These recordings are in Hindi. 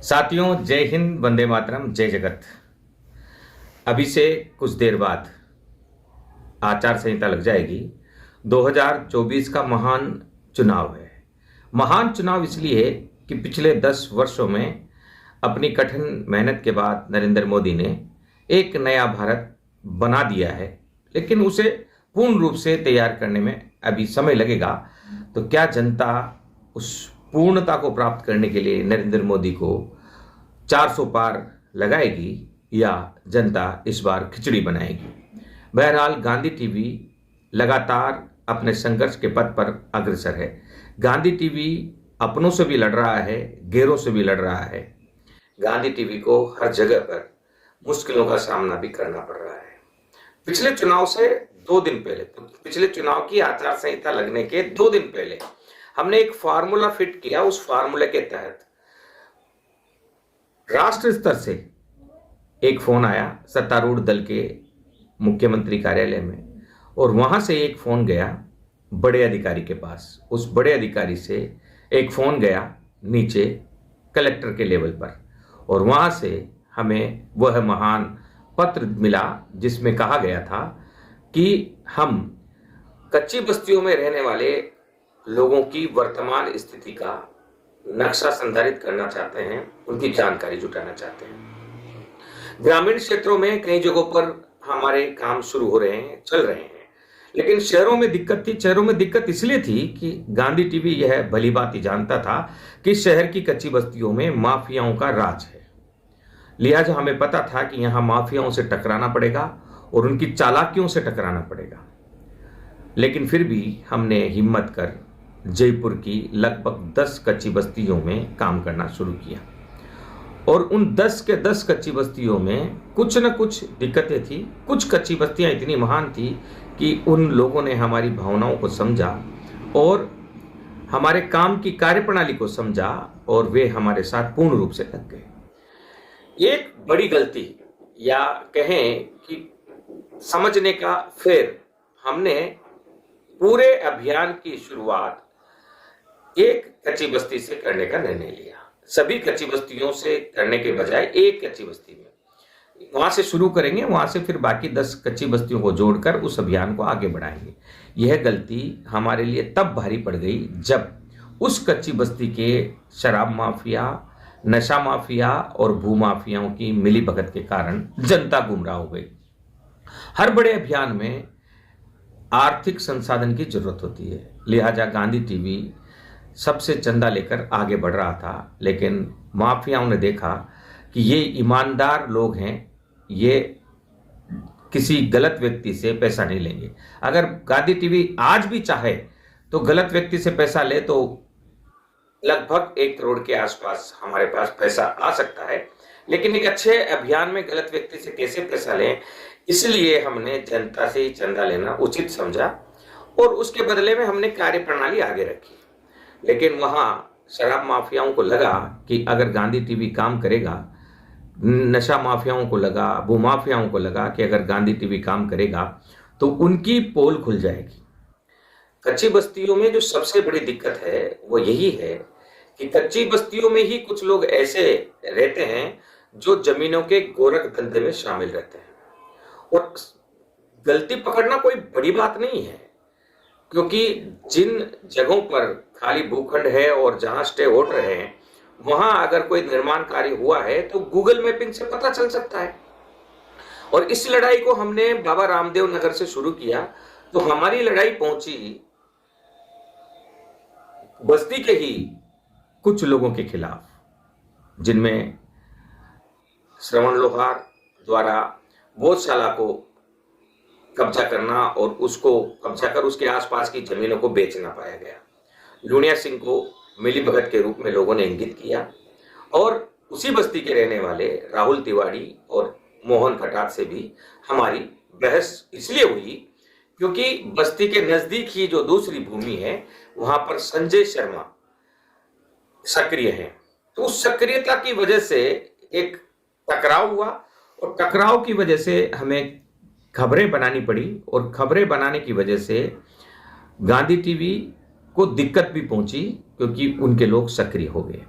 साथियों, जय हिंद, वंदे मातरम, जय जगत। अभी से कुछ देर बाद आचार संहिता लग जाएगी। 2024 का महान चुनाव है। महान चुनाव इसलिए है कि पिछले 10 वर्षों में अपनी कठिन मेहनत के बाद नरेंद्र मोदी ने एक नया भारत बना दिया है, लेकिन उसे पूर्ण रूप से तैयार करने में अभी समय लगेगा। तो क्या जनता उस पूर्णता को प्राप्त करने के लिए नरेंद्र मोदी को 400 पार लगाएगी या जनता इस बार खिचड़ी बनाएगी? बहरहाल गांधी टीवी लगातार अपने संघर्ष के पथ पर अग्रसर है। गांधी टीवी अपनों से भी लड़ रहा है, गैरों से भी लड़ रहा है। गांधी टीवी को हर जगह पर मुश्किलों का सामना भी करना पड़ रहा है। पिछले चुनाव से 2 दिन पहले, पिछले चुनाव की आचार संहिता लगने के 2 दिन पहले हमने एक फार्मूला फिट किया। उस फार्मूले के तहत राष्ट्र स्तर से एक फोन आया सत्तारूढ़ दल के मुख्यमंत्री कार्यालय में, और वहां से एक फोन गया बड़े अधिकारी के पास। उस बड़े अधिकारी से एक फोन गया नीचे कलेक्टर के लेवल पर, और वहां से हमें वह महान पत्र मिला जिसमें कहा गया था कि हम कच्ची बस्तियों में रहने वाले लोगों की वर्तमान स्थिति का नक्शा संधारित करना चाहते हैं, उनकी जानकारी जुटाना चाहते हैं। ग्रामीण क्षेत्रों में कई जगहों पर हमारे काम शुरू हो रहे हैं, चल रहे हैं, लेकिन शहरों में दिक्कत थी। शहरों में दिक्कत इसलिए थी कि गांधी टीवी यह भली भांति जानता था कि शहर की कच्ची बस्तियों में माफियाओं का राज है। लिहाजा हमें पता था कि यहां माफियाओं से टकराना पड़ेगा और उनकी चालाकियों से टकराना पड़ेगा। लेकिन फिर भी हमने हिम्मत कर जयपुर की लगभग 10 कच्ची बस्तियों में काम करना शुरू किया, और उन 10 के 10 कच्ची बस्तियों में कुछ न कुछ दिक्कतें थी। कुछ कच्ची बस्तियां इतनी महान थी कि उन लोगों ने हमारी भावनाओं को समझा और हमारे काम की कार्यप्रणाली को समझा, और वे हमारे साथ पूर्ण रूप से लग गए। एक बड़ी गलती या कहें कि समझने का फेर, हमने पूरे अभियान की शुरुआत एक कच्ची बस्ती से करने का निर्णय लिया। सभी कच्ची बस्तियों से करने के बजाय एक कच्ची बस्ती में वहां से शुरू करेंगे, वहां से फिर बाकी 10 कच्ची बस्तियों को जोड़कर उस अभियान को आगे बढ़ाएंगे। यह गलती हमारे लिए तब भारी पड़ गई जब उस कच्ची बस्ती के शराब माफिया, नशा माफिया और भूमाफियाओं की मिलीभगत के कारण जनता गुमराह हो गई। हर बड़े अभियान में आर्थिक संसाधन की जरूरत होती है, लिहाजा गांधी टीवी सबसे चंदा लेकर आगे बढ़ रहा था। लेकिन माफियाओं ने देखा कि ये ईमानदार लोग हैं, ये किसी गलत व्यक्ति से पैसा नहीं लेंगे। अगर गांधी टीवी आज भी चाहे तो गलत व्यक्ति से पैसा ले तो लगभग 1 करोड़ के आसपास हमारे पास पैसा आ सकता है, लेकिन एक अच्छे अभियान में गलत व्यक्ति से कैसे पैसा लें, इसलिए हमने जनता से ही चंदा लेना उचित समझा, और उसके बदले में हमने कार्यप्रणाली आगे रखी। लेकिन वहां शराब माफियाओं को लगा कि अगर गांधी टीवी काम करेगा, नशा माफियाओं को लगा, भूमाफियाओं को लगा कि अगर गांधी टीवी काम करेगा तो उनकी पोल खुल जाएगी। कच्ची बस्तियों में जो सबसे बड़ी दिक्कत है वो यही है कि कच्ची बस्तियों में ही कुछ लोग ऐसे रहते हैं जो जमीनों के गोरख धंधे में शामिल रहते हैं। और गलती पकड़ना कोई बड़ी बात नहीं है, क्योंकि जिन जगहों पर खाली भूखंड है और जहां स्टे होल्डर हैं, वहां अगर कोई निर्माण कार्य हुआ है तो गूगल मैपिंग से पता चल सकता है। और इस लड़ाई को हमने बाबा रामदेव नगर से शुरू किया, तो हमारी लड़ाई पहुंची बस्ती के ही कुछ लोगों के खिलाफ, जिनमें श्रवण लोहार द्वारा बोधशाला को कब्जा करना और उसको कब्जा कर उसके आसपास की जमीनों को बेचना पाया गया। लुनिया सिंह को मिलीभगत के रूप में लोगों ने इंगित किया, और उसी बस्ती के रहने वाले राहुल तिवारी और मोहन खटार से भी हमारी बहस इसलिए हुई क्योंकि बस्ती के नजदीक ही जो दूसरी भूमि है वहां पर संजय शर्मा सक्रिय हैं। तो उस सक्रियता की वजह से एक टकराव हुआ, और टकराव की वजह से हमें खबरें बनानी पड़ी, और खबरें बनाने की वजह से गांधी टीवी को दिक्कत भी पहुंची क्योंकि उनके लोग सक्रिय हो गए।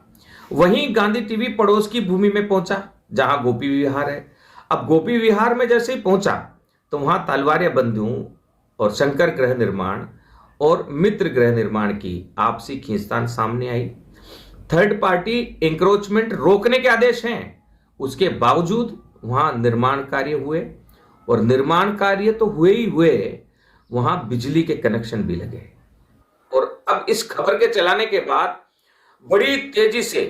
वहीं गांधी टीवी पड़ोस की भूमि में पहुंचा जहां गोपी विहार है। अब गोपी विहार में जैसे ही पहुंचा तो वहां तलवारिया बंधुओं और शंकर गृह निर्माण और मित्र गृह निर्माण की आपसी खींचतान सामने आई। थर्ड पार्टी इंक्रोचमेंट रोकने के आदेश हैं, उसके बावजूद वहां निर्माण कार्य हुए और निर्माण कार्य तो हुए ही हुए, वहां बिजली के कनेक्शन भी लगे। और अब इस खबर के चलाने के बाद बड़ी तेजी से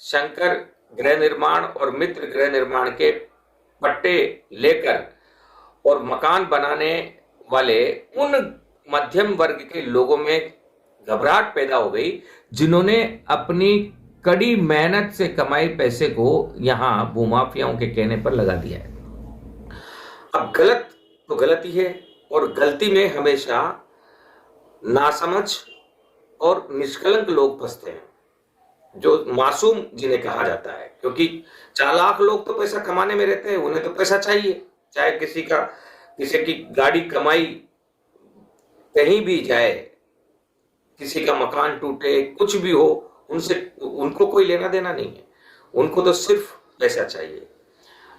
शंकर गृह निर्माण और मित्र गृह निर्माण के पट्टे लेकर और मकान बनाने वाले उन मध्यम वर्ग के लोगों में घबराहट पैदा हो गई जिन्होंने अपनी कड़ी मेहनत से कमाई पैसे को यहां भूमाफियाओं के कहने पर लगा दिया है। अब गलत तो गलत ही है और गलती में हमेशा नासमझ और निष्कलंक लोग फंसते हैं, जो मासूम जिन्हें कहा जाता है, क्योंकि चालाक लोग तो पैसा कमाने में रहते हैं, उन्हें तो पैसा चाहिए, चाहे किसी की गाड़ी कमाई कहीं भी जाए, किसी का मकान टूटे, कुछ भी हो, उनको कोई लेना देना नहीं है, उनको तो सिर्फ पैसा चाहिए।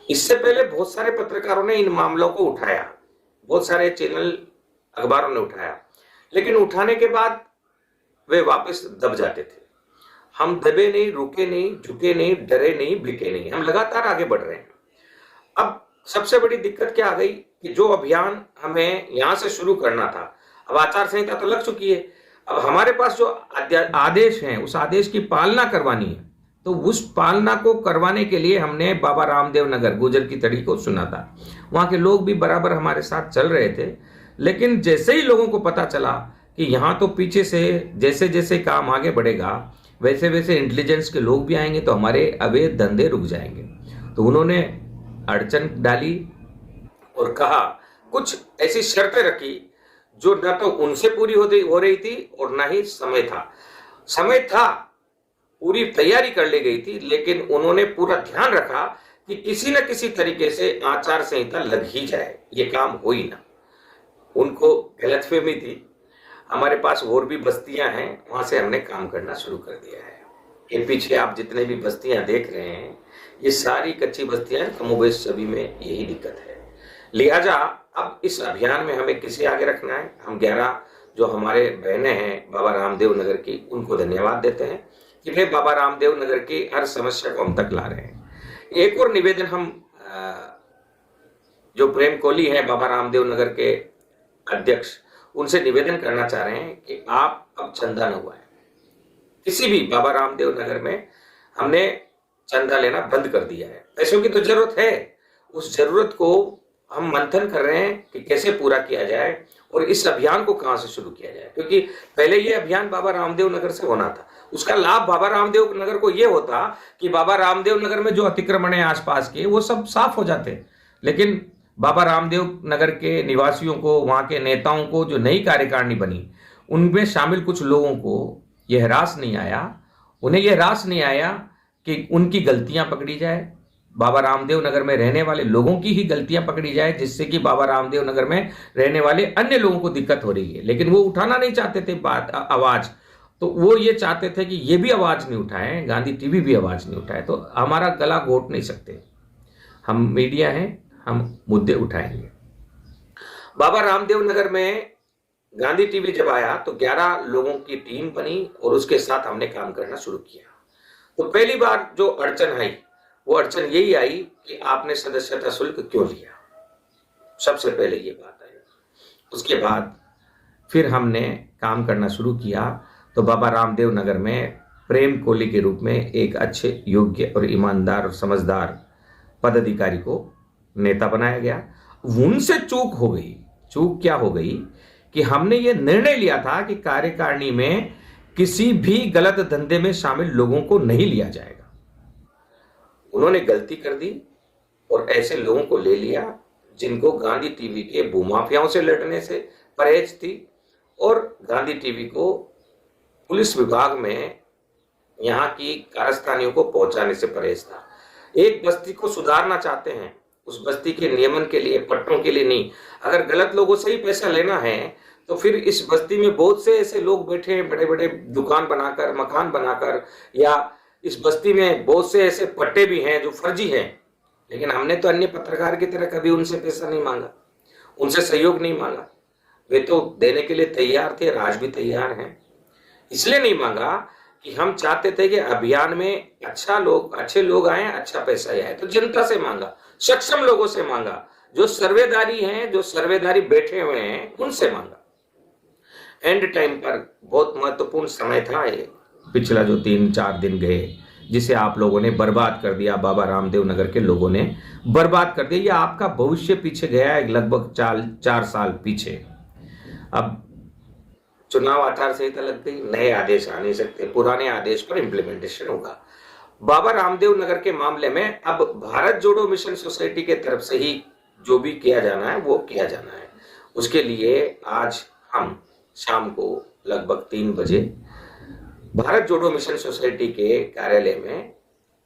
इससे पहले बहुत सारे पत्रकारों ने इन मामलों को उठाया, बहुत सारे चैनल अखबारों ने उठाया, लेकिन उठाने के बाद वे वापस दब जाते थे। हम दबे नहीं, रुके नहीं, झुके नहीं, डरे नहीं, बिके नहीं, हम लगातार आगे बढ़ रहे हैं। अब सबसे बड़ी दिक्कत क्या आ गई कि जो अभियान हमें यहां से शुरू करना था, अब आचार संहिता तो लग चुकी है, अब हमारे पास जो आदेश हैं उस आदेश की पालना करवानी है। तो उस पालना को करवाने के लिए हमने बाबा रामदेव नगर गुर्जर की तड़ी को सुना था। वहां के लोग भी बराबर हमारे साथ चल रहे थे, लेकिन जैसे ही लोगों को पता चला कि यहां तो पीछे से जैसे जैसे काम आगे बढ़ेगा वैसे वैसे इंटेलिजेंस के लोग भी आएंगे तो हमारे अवैध धंधे रुक जाएंगे, तो उन्होंने अड़चन डाली और कहा, कुछ ऐसी शर्तें रखी जो न तो उनसे पूरी हो रही थी और न ही समय था, पूरी तैयारी कर ली गई थी, लेकिन उन्होंने पूरा ध्यान रखा कि किसी न किसी तरीके से आचार संहिता लग ही जाए, ये काम हो ही ना। उनको गलतफहमी थी, हमारे पास और भी बस्तियां हैं, वहां से हमने काम करना शुरू कर दिया है। ये पीछे आप जितने भी बस्तियां देख रहे हैं, ये सारी कच्ची बस्तियां हैं, कमोबेश सभी में यही दिक्कत है। लिहाजा अब इस अभियान में हमें किसे आगे रखना है, हम 11 जो हमारे बहनें हैं बाबा रामदेव नगर की, उनको धन्यवाद देते हैं कि वे बाबा रामदेव नगर की हर समस्या को हम तक ला रहे हैं। एक और निवेदन हम जो प्रेम कोहली हैं बाबा रामदेव नगर के अध्यक्ष, उनसे निवेदन करना चाह रहे हैं कि आप अब चंदा न हुआ है, किसी भी बाबा रामदेव नगर में हमने चंदा लेना बंद कर दिया है। पैसों की तो जरूरत है, उस जरूरत को हम मंथन कर रहे हैं कि कैसे पूरा किया जाए और इस अभियान को कहां से शुरू किया जाए, क्योंकि पहले ये अभियान बाबा रामदेव नगर से होना था। उसका लाभ बाबा रामदेव नगर को ये होता कि बाबा रामदेव नगर में जो अतिक्रमण है आसपास के, वो सब साफ हो जाते, लेकिन बाबा रामदेव नगर के निवासियों को, वहां के नेताओं को, जो नई कार्यकारिणी बनी, उनमें शामिल कुछ लोगों को यह रास नहीं आया, उन्हें यह रास नहीं आया कि उनकी गलतियां पकड़ी जाए, बाबा रामदेव नगर में रहने वाले लोगों की ही गलतियां पकड़ी जाए, जिससे कि बाबा रामदेव नगर में रहने वाले अन्य लोगों को दिक्कत हो रही है। लेकिन वो उठाना नहीं चाहते थे आवाज, तो वो ये चाहते थे कि ये भी आवाज नहीं उठाएं, गांधी टीवी भी आवाज नहीं उठाए, तो हमारा गला घोट नहीं सकते। हम मीडिया हैं, हम मुद्दे उठाएंगे। बाबा रामदेव नगर में गांधी टीवी जब आया तो 11 लोगों की टीम बनी और उसके साथ हमने काम करना शुरू किया। तो पहली बार जो अड़चन आई, वो अड़चन यही आई कि आपने सदस्यता शुल्क क्यों लिया, सबसे पहले ये बात आई। उसके बाद फिर हमने काम करना शुरू किया, तो बाबा रामदेव नगर में प्रेम कोहली के रूप में एक अच्छे, योग्य और ईमानदार और समझदार पदाधिकारी को नेता बनाया गया। उनसे चूक हो गई। चूक क्या हो गई कि हमने ये निर्णय लिया था कि कार्यकारिणी में किसी भी गलत धंधे में शामिल लोगों को नहीं लिया जाएगा। उन्होंने गलती कर दी और ऐसे लोगों को ले लिया जिनको गांधी टीवी के भूमाफियाओं से लड़ने से परहेज थी और गांधी टीवी को पुलिस विभाग में यहाँ की कारस्तानियों को पहुंचाने से परहेज था। एक बस्ती को सुधारना चाहते हैं, उस बस्ती के नियमन के लिए, पट्टों के लिए नहीं। अगर गलत लोगों से ही पैसा लेना है तो फिर इस बस्ती में बहुत से ऐसे लोग बैठे हैं, बड़े बड़े दुकान बनाकर, मकान बनाकर, या इस बस्ती में बहुत से ऐसे पट्टे भी हैं जो फर्जी हैं, लेकिन हमने तो अन्य पत्रकार की तरह कभी उनसे पैसा नहीं मांगा, उनसे सहयोग नहीं मांगा। वे तो देने के लिए तैयार थे, आज भी तैयार हैं। इसलिए नहीं मांगा कि हम चाहते थे कि अभियान में अच्छे लोग आए, अच्छा पैसा आए। तो जनता से मांगा, सक्षम लोगों से मांगा, जो सर्वेदारी हैं, जो सर्वेदारी बैठे हुए हैं, उनसे मांगा। एंड टाइम पर बहुत महत्वपूर्ण समय था ये, पिछला जो 3-4 दिन गए, जिसे आप लोगों ने बर्बाद कर दिया, बाबा रामदेव नगर के लोगों ने बर्बाद कर दिया। ये आपका भविष्य पीछे गया है लगभग 4 साल पीछे। अब चुनाव आचार संहिता लग गई, नए आदेश आ नहीं सकते, पुराने आदेश पर इंप्लीमेंटेशन होगा। बाबा रामदेव नगर के मामले में अब भारत जोड़ो मिशन सोसाइटी के तरफ से ही जो भी किया जाना है वो किया जाना है। उसके लिए आज हम शाम को लगभग 3 बजे भारत जोड़ो मिशन सोसाइटी के कार्यालय में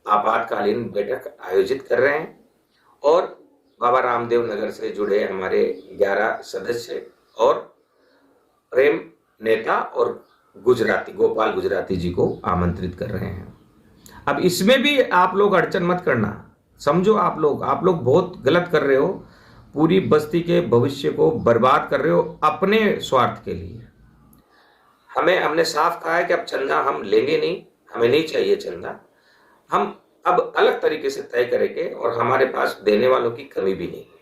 आपातकालीन बैठक आयोजित कर रहे हैं और बाबा रामदेव नगर से जुड़े हमारे 11 सदस्य और प्रेम नेता और गोपाल गुजराती जी को आमंत्रित कर रहे हैं। अब इसमें भी आप लोग अड़चन मत करना, समझो आप लोग बहुत गलत कर रहे हो, पूरी बस्ती के भविष्य को बर्बाद कर रहे हो अपने स्वार्थ के लिए। हमने साफ कहा है कि अब चंदा हम लेंगे नहीं, हमें नहीं चाहिए चंदा, हम अब अलग तरीके से तय करेंगे और हमारे पास देने वालों की कमी भी नहीं है।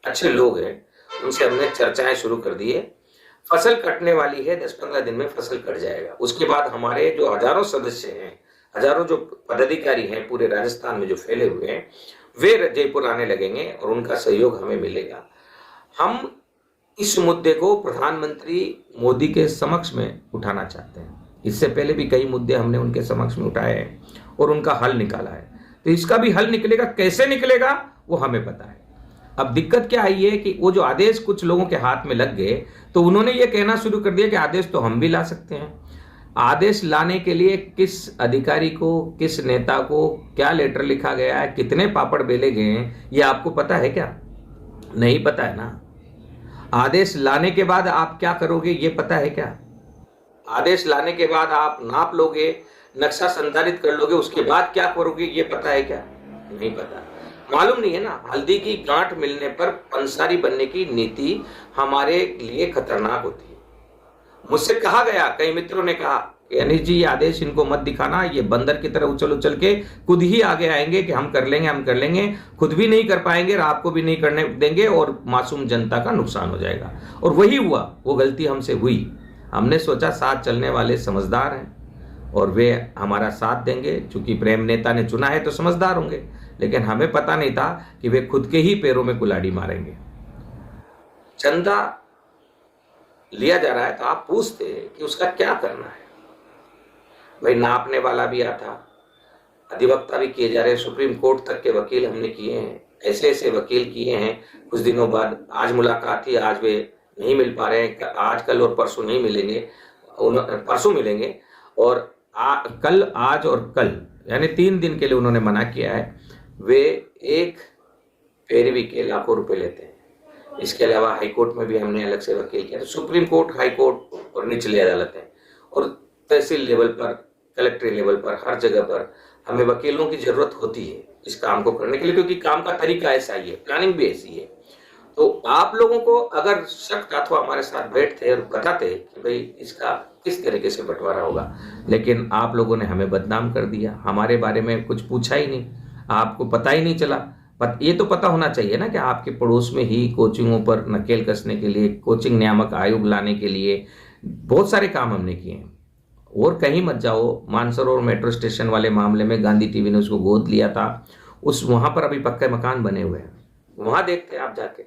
अच्छे लोग हैं, उनसे हमने चर्चाएं शुरू कर दी है। फसल कटने वाली है, 10-15 दिन में फसल कट जाएगा। उसके बाद हमारे जो हजारों सदस्य हैं, हजारों जो पदाधिकारी हैं पूरे राजस्थान में जो फैले हुए हैं, वे जयपुर आने लगेंगे और उनका सहयोग हमें मिलेगा। हम इस मुद्दे को प्रधानमंत्री मोदी के समक्ष में उठाना चाहते हैं। इससे पहले भी कई मुद्दे हमने उनके समक्ष में उठाए हैं और उनका हल निकाला है। तो इसका भी हल निकलेगा, कैसे निकलेगा वो हमें पता है। अब दिक्कत क्या आई है कि वो जो आदेश कुछ लोगों के हाथ में लग गए तो उन्होंने ये कहना शुरू कर दिया कि आदेश तो हम भी ला सकते हैं। आदेश लाने के लिए किस अधिकारी को, किस नेता को क्या लेटर लिखा गया है, कितने पापड़ बेले गए हैं, ये आपको पता है क्या? नहीं पता है ना। आदेश लाने के बाद आप क्या करोगे ये पता है क्या? आदेश लाने के बाद आप नाप लोगे, नक्शा संधारित कर लोगे, उसके बाद क्या करोगे ये पता है क्या? नहीं पता, मालूम नहीं है ना। हल्दी की गांठ मिलने पर पंसारी बनने की नीति हमारे लिए खतरनाक होती है। मुझसे कहा गया, कई मित्रों ने कहा कि अनिल जी ये आदेश इनको मत दिखाना, ये बंदर की तरह उछल उछल के खुद ही आगे आएंगे कि हम कर लेंगे, खुद भी नहीं कर पाएंगे और आपको भी नहीं करने देंगे और मासूम जनता का नुकसान हो जाएगा। और वही हुआ, वो गलती हमसे हुई। हमने सोचा साथ चलने वाले समझदार हैं और वे हमारा साथ देंगे, चूंकि प्रेम नेता ने चुना है तो समझदार होंगे, लेकिन हमें पता नहीं था कि वे खुद के ही पैरों में कुल्हाड़ी मारेंगे। चंदा लिया जा रहा है तो आप पूछते कि उसका क्या करना है। भाई नापने वाला भी आता, अधिवक्ता भी किए जा रहे हैं, सुप्रीम कोर्ट तक के वकील हमने किए हैं, ऐसे ऐसे वकील किए हैं। कुछ दिनों बाद आज मुलाकात थी, आज वे नहीं मिल पा रहे हैं, आज कल और परसों नहीं मिलेंगे, परसों मिलेंगे और कल, आज और कल, यानी 3 दिन के लिए उन्होंने मना किया है। वे एक पैरवी के लाखों रुपए लेते हैं। इसके अलावा हाईकोर्ट में भी हमने अलग से वकील किया, सुप्रीम कोर्ट, हाईकोर्ट और निचली अदालतें और तहसील लेवल पर, कलेक्ट्रेट लेवल पर, हर जगह पर हमें वकीलों की जरूरत होती है इस काम को करने के लिए, क्योंकि काम का तरीका ऐसा ही है, प्लानिंग भी ऐसी है। तो आप लोगों को अगर शक था तो हमारे साथ बैठते और बताते कि भाई इसका किस तरीके से बंटवारा होगा, लेकिन आप लोगों ने हमें बदनाम कर दिया, हमारे बारे में कुछ पूछा ही नहीं, आपको पता ही नहीं चला। ये तो पता होना चाहिए ना कि आपके पड़ोस में ही कोचिंगों पर नकेल कसने के लिए, कोचिंग नियामक आयोग लाने के लिए बहुत सारे काम हमने किए हैं। और कहीं मत जाओ, मानसरोवर मेट्रो स्टेशन वाले मामले में गांधी टीवी ने उसको गोद लिया था, वहां पर अभी पक्के मकान बने हुए हैं, वहां देखते हैं आप जाके।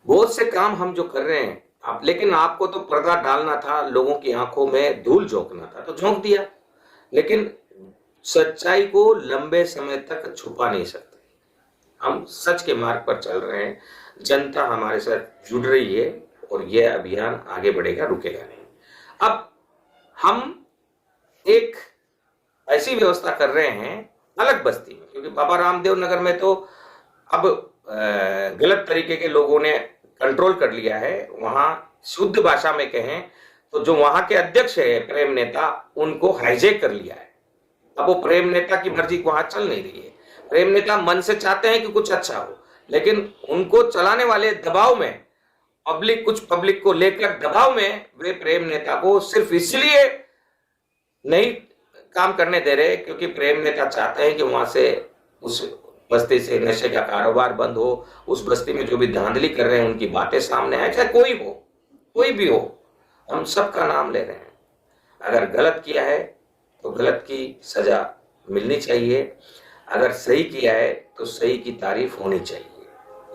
बहुत से काम हम जो कर रहे हैं आप, लेकिन आपको तो पर्दा डालना था, लोगों की आंखों में धूल झोंकना था तो झोंक दिया, लेकिन सच्चाई को लंबे समय तक छुपा नहीं सकते। हम सच के मार्ग पर चल रहे हैं, जनता हमारे साथ जुड़ रही है और यह अभियान आगे बढ़ेगा, रुकेगा नहीं। अब हम एक ऐसी व्यवस्था कर रहे हैं अलग बस्ती में, क्योंकि बाबा रामदेव नगर में तो अब गलत तरीके के लोगों ने कंट्रोल कर लिया है। वहां शुद्ध भाषा में कहें तो जो वहां के अध्यक्ष है प्रेम नेता, उनको हाईजैक कर लिया है। अब वो प्रेम नेता की मर्जी को वहां चल नहीं रही है। प्रेम नेता मन से चाहते हैं कि कुछ अच्छा हो, लेकिन उनको चलाने वाले दबाव में, कुछ पब्लिक को लेकर दबाव में, वे प्रेम नेता को सिर्फ इसलिए नहीं काम करने दे रहे क्योंकि प्रेम नेता चाहते हैं कि वहां से, उस बस्ती से नशे का कारोबार बंद हो, उस बस्ती में जो भी धांधली कर रहे हैं उनकी बातें सामने आए, चाहे कोई हो, कोई भी हो, हम सबका नाम ले रहे हैं। अगर गलत किया है तो गलत की सजा मिलनी चाहिए, अगर सही किया है तो सही की तारीफ होनी चाहिए।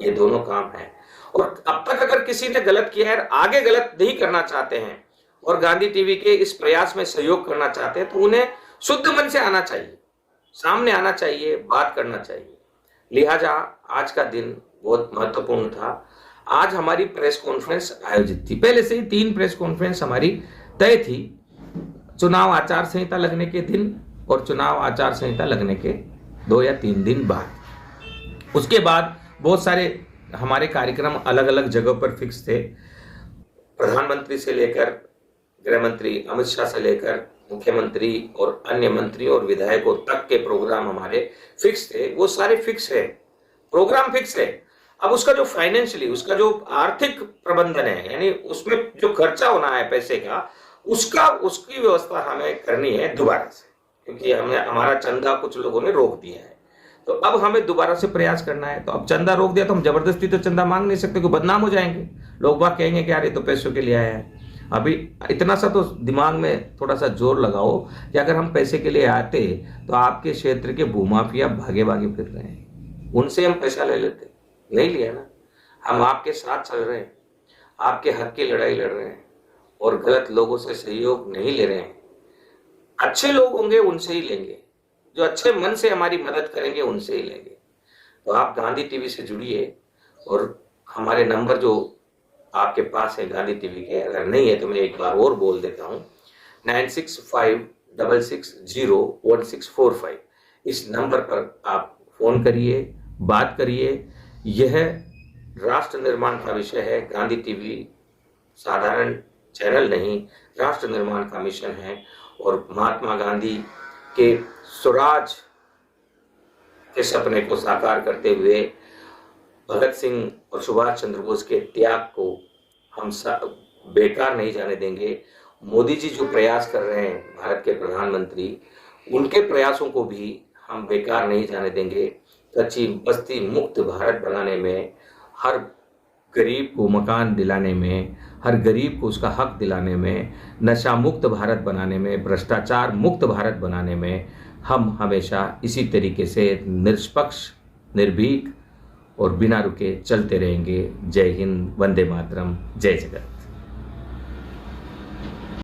ये दोनों काम है। और अब तक अगर किसी ने गलत किया है, आगे गलत नहीं करना चाहते हैं और गांधी टीवी के इस प्रयास में सहयोग करना चाहते हैं, तो उन्हें शुद्ध मन से आना चाहिए, सामने आना चाहिए, बात करना चाहिए। लिहाजा आज का दिन बहुत महत्वपूर्ण था। आज हमारी प्रेस कॉन्फ्रेंस आयोजित थी। पहले से ही 3 प्रेस कॉन्फ्रेंस हमारी तय थी, चुनाव आचार संहिता लगने के दिन और चुनाव आचार संहिता लगने के 2 या 3 दिन बाद। उसके बाद बहुत सारे हमारे कार्यक्रम अलग अलग जगह पर फिक्स थे। प्रधानमंत्री से लेकर गृह मंत्री अमित शाह से लेकर मुख्यमंत्री और अन्य मंत्रियों और विधायकों तक के प्रोग्राम हमारे फिक्स थे। वो सारे फिक्स है, प्रोग्राम फिक्स है। अब उसका जो फाइनेंशियली, उसका जो आर्थिक प्रबंधन है, यानी उसमें जो खर्चा होना है पैसे का, उसकी व्यवस्था हमें करनी है दोबारा से, क्योंकि हमारा चंदा कुछ लोगों ने रोक दिया है। तो अब हमें दोबारा से प्रयास करना है। तो अब चंदा रोक दिया तो हम जबरदस्ती तो चंदा मांग नहीं सकते, क्योंकि बदनाम हो जाएंगे। लोग बात कहेंगे कि यार ये तो पैसों के लिए आया है। अभी इतना सा तो दिमाग में थोड़ा सा जोर लगाओ कि अगर हम पैसे के लिए आते तो आपके क्षेत्र के भूमाफिया भागे भागे फिर रहे हैं, उनसे हम पैसा ले लेते, नहीं लिया ना। हम आपके साथ चल रहे हैं, आपके हक की लड़ाई लड़ रहे हैं और गलत लोगों से सहयोग नहीं ले रहे हैं। अच्छे लोग होंगे उनसे ही लेंगे, जो अच्छे मन से हमारी मदद करेंगे उनसे ही लेंगे। तो आप गांधी टीवी से जुड़िए और हमारे नंबर जो आपके पास है गांधी टीवी के, अगर नहीं है तो मैं एक बार और बोल देता हूँ, 9656601645। इस नंबर पर आप फोन करिए, बात करिए। यह राष्ट्र निर्माण का विषय है। गांधी टीवी साधारण चैनल नहीं, राष्ट्र निर्माण का मिशन है। और महात्मा गांधी के स्वराज के सपने को साकार करते हुए भगत सिंह और सुभाष चंद्र बोस के त्याग को हम बेकार नहीं जाने देंगे। मोदी जी जो प्रयास कर रहे हैं, भारत के प्रधानमंत्री, उनके प्रयासों को भी हम बेकार नहीं जाने देंगे। कच्ची बस्ती मुक्त भारत बनाने में, हर गरीब को मकान दिलाने में, हर गरीब को उसका हक दिलाने में, नशा मुक्त भारत बनाने में, भ्रष्टाचार मुक्त भारत बनाने में हम हमेशा इसी तरीके से निष्पक्ष, निर्भीक और बिना रुके चलते रहेंगे। जय हिंद, वंदे मातरम, जय जगत।